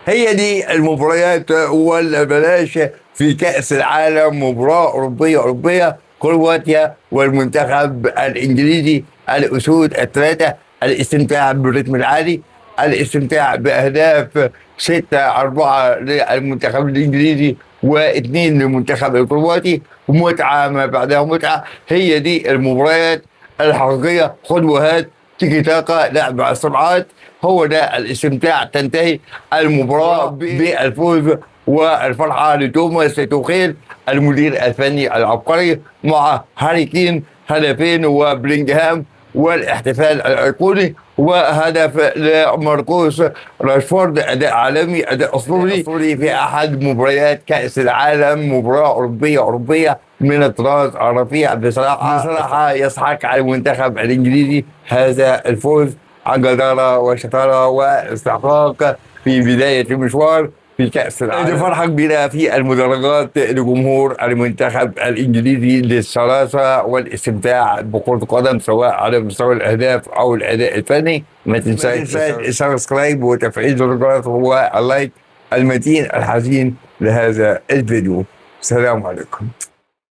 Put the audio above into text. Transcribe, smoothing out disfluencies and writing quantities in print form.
هي دي المباريات، ولا بلاش في كأس العالم مباراة أوروبية كرواتيا والمنتخب الإنجليزي، الأسود الثلاثة، الاستمتاع بالرتم العالي، الاستمتاع بأهداف 6-4 للمنتخب الإنجليزي واثنين للمنتخب الكرواتي، ومتعة ما بعدها متعة. هي دي المباريات الحقيقية، خد وهات، تيكي تاكا، لعب على السرعات، هو ده الاستمتاع. تنتهي المباراة بالفوز والفرحة لتوماس توخيل المدير الفني العبقري مع هاري كين هدفين وبلينغهام والاحتفال الأيقوني، وهدف لماركوس راشفورد، أداء عالمي، أداء أسطوري في أحد مباريات كأس العالم، مباراة أوروبية من الطراز الرفيع. بصراحة يضحك على المنتخب الإنجليزي هذا الفوز عن جدارة وشطارة واستحقاق في بداية المشوار في كأس العالم. دي فرحة كبيرة في المدرجات لجمهور المنتخب الإنجليزي للشراسة والاستمتاع بكرة القدم، سواء على مستوى الأهداف أو الأداء الفني. ما تنساش السبسكرايب وتفعيل زر الجرس واللايك المتين الحزين لهذا الفيديو. السلام عليكم.